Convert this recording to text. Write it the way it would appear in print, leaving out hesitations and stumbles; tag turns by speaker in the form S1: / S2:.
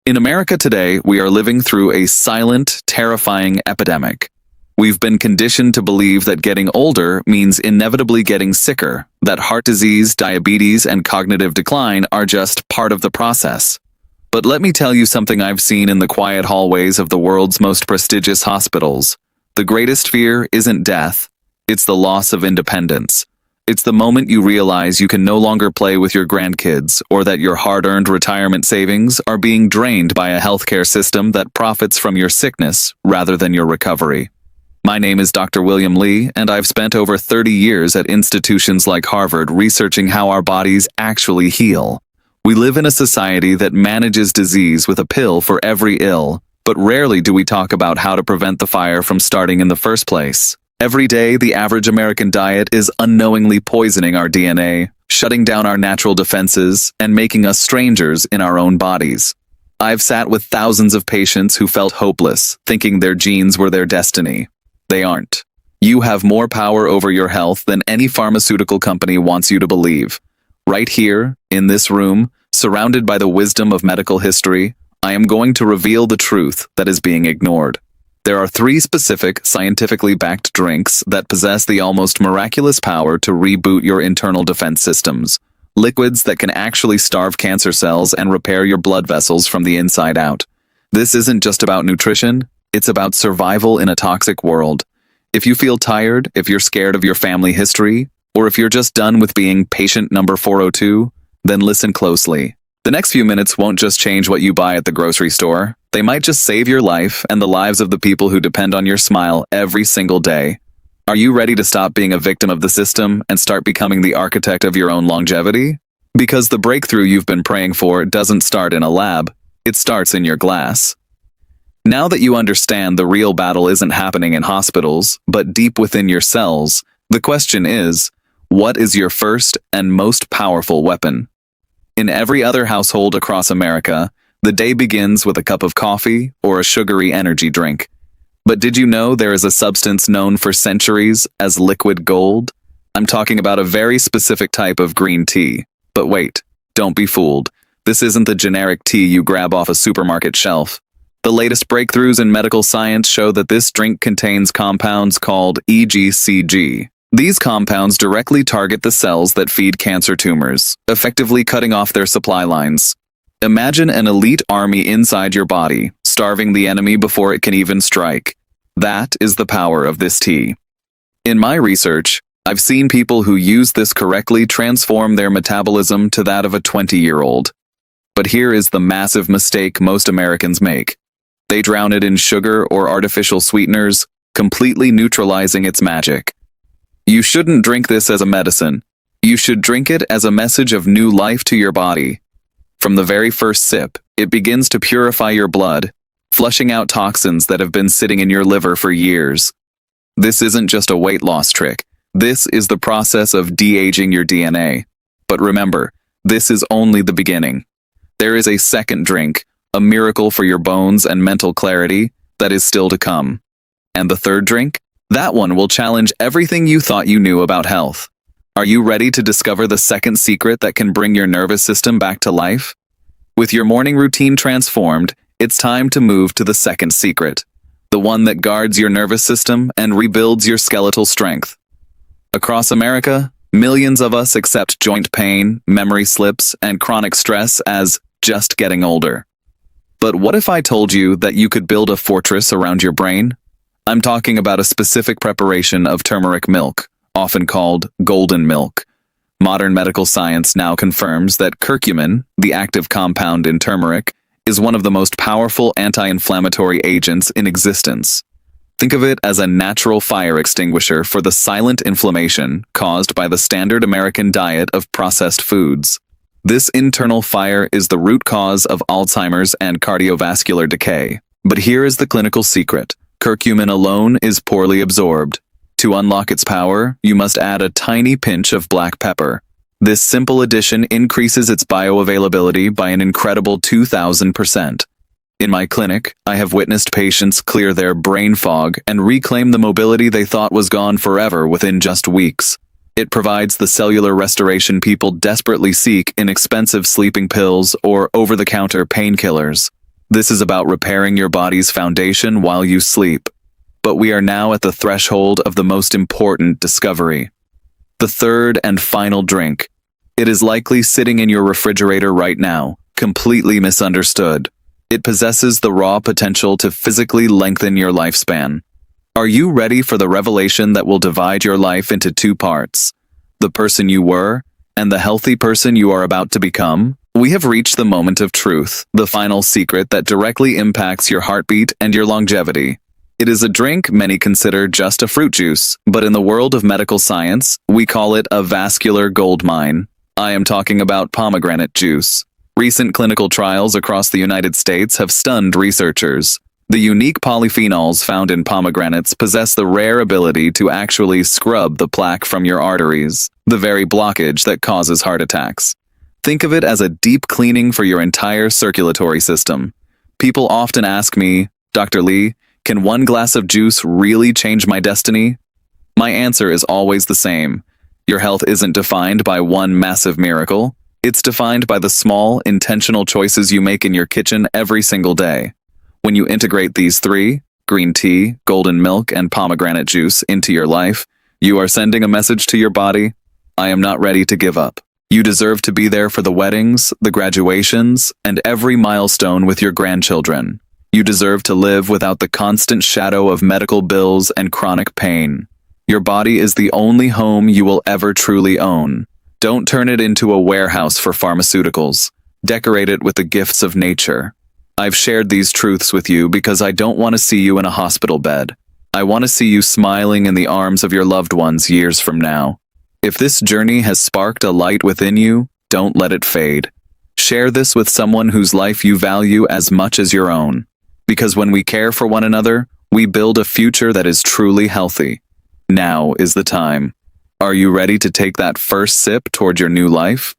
S1: In America today, we are living through a silent, terrifying epidemic. We've been conditioned to believe that getting older means inevitably getting sicker, that heart disease, diabetes, and cognitive decline are just part of the process. But let me tell you something I've seen in the quiet hallways of the world's most prestigious hospitals. The greatest fear isn't death, it's the loss of independence. It's the moment you realize you can no longer play with your grandkids, or that your hard-earned retirement savings are being drained by a healthcare system that profits from your sickness rather than your recovery. My name is Dr. William Lee, and I've spent over 30 years at institutions like Harvard researching how our bodies actually heal. We live in a society that manages disease with a pill for every ill, but rarely do we talk about how to prevent the fire from starting in the first place. Every day, the average American diet is unknowingly poisoning our DNA, shutting down our natural defenses, and making us strangers in our own bodies. I've sat with thousands of patients who felt hopeless, thinking their genes were their destiny. They aren't. You have more power over your health than any pharmaceutical company wants you to believe. Right here, in this room, surrounded by the wisdom of medical history, I am going to reveal the truth that is being ignored. There are 3 specific, scientifically backed drinks that possess the almost miraculous power to reboot your internal defense systems. Liquids that can actually starve cancer cells and repair your blood vessels from the inside out. This isn't just about nutrition, it's about survival in a toxic world. If you feel tired, if you're scared of your family history, or if you're just done with being patient number 402, then listen closely. The next few minutes won't just change what you buy at the grocery store. They might just save your life and the lives of the people who depend on your smile every single day. Are you ready to stop being a victim of the system and start becoming the architect of your own longevity? Because the breakthrough you've been praying for doesn't start in a lab, it starts in your glass. Now that you understand the real battle isn't happening in hospitals, but deep within your cells, the question is, what is your first and most powerful weapon? In every other household across America, the day begins with a cup of coffee or a sugary energy drink. But did you know there is a substance known for centuries as liquid gold? I'm talking about a very specific type of green tea. But wait, don't be fooled. This isn't the generic tea you grab off a supermarket shelf. The latest breakthroughs in medical science show that this drink contains compounds called EGCG. These compounds directly target the cells that feed cancer tumors, effectively cutting off their supply lines. Imagine an elite army inside your body, starving the enemy before it can even strike. That is the power of this tea. In my research, I've seen people who use this correctly transform their metabolism to that of a 20-year-old. But here is the massive mistake most Americans make. They drown it in sugar or artificial sweeteners, completely neutralizing its magic. You shouldn't drink this as a medicine. You should drink it as a message of new life to your body. From the very first sip, it begins to purify your blood, flushing out toxins that have been sitting in your liver for years. This isn't just a weight loss trick. This is the process of de-aging your DNA. But remember, this is only the beginning. There is a second drink, a miracle for your bones and mental clarity, that is still to come. And the third drink? That one will challenge everything you thought you knew about health. Are you ready to discover the second secret that can bring your nervous system back to life? With your morning routine transformed, it's time to move to the second secret, the one that guards your nervous system and rebuilds your skeletal strength. Across America, millions of us accept joint pain, memory slips, and chronic stress as just getting older. But what if I told you that you could build a fortress around your brain? I'm talking about a specific preparation of turmeric milk, often called golden milk. Modern medical science now confirms that curcumin, the active compound in turmeric, is one of the most powerful anti-inflammatory agents in existence. Think of it as a natural fire extinguisher for the silent inflammation caused by the standard American diet of processed foods. This internal fire is the root cause of Alzheimer's and cardiovascular decay. But here is the clinical secret. Curcumin alone is poorly absorbed. To unlock its power, you must add a tiny pinch of black pepper. This simple addition increases its bioavailability by an incredible 2,000%. In my clinic, I have witnessed patients clear their brain fog and reclaim the mobility they thought was gone forever within just weeks. It provides the cellular restoration people desperately seek in expensive sleeping pills or over-the-counter painkillers. This is about repairing your body's foundation while you sleep. But we are now at the threshold of the most important discovery. The third and final drink. It is likely sitting in your refrigerator right now, completely misunderstood. It possesses the raw potential to physically lengthen your lifespan. Are you ready for the revelation that will divide your life into two parts? The person you were, and the healthy person you are about to become? We have reached the moment of truth, the final secret that directly impacts your heartbeat and your longevity. It is a drink many consider just a fruit juice, but in the world of medical science, we call it a vascular gold mine. I am talking about pomegranate juice. Recent clinical trials across the United States have stunned researchers. The unique polyphenols found in pomegranates possess the rare ability to actually scrub the plaque from your arteries, the very blockage that causes heart attacks. Think of it as a deep cleaning for your entire circulatory system. People often ask me, Dr. Lee, can one glass of juice really change my destiny? My answer is always the same. Your health isn't defined by one massive miracle. It's defined by the small, intentional choices you make in your kitchen every single day. When you integrate these three, green tea, golden milk, and pomegranate juice, into your life, you are sending a message to your body: I am not ready to give up. You deserve to be there for the weddings, the graduations, and every milestone with your grandchildren. You deserve to live without the constant shadow of medical bills and chronic pain. Your body is the only home you will ever truly own. Don't turn it into a warehouse for pharmaceuticals. Decorate it with the gifts of nature. I've shared these truths with you because I don't want to see you in a hospital bed. I want to see you smiling in the arms of your loved ones years from now. If this journey has sparked a light within you, don't let it fade. Share this with someone whose life you value as much as your own. Because when we care for one another, we build a future that is truly healthy. Now is the time. Are you ready to take that first sip toward your new life?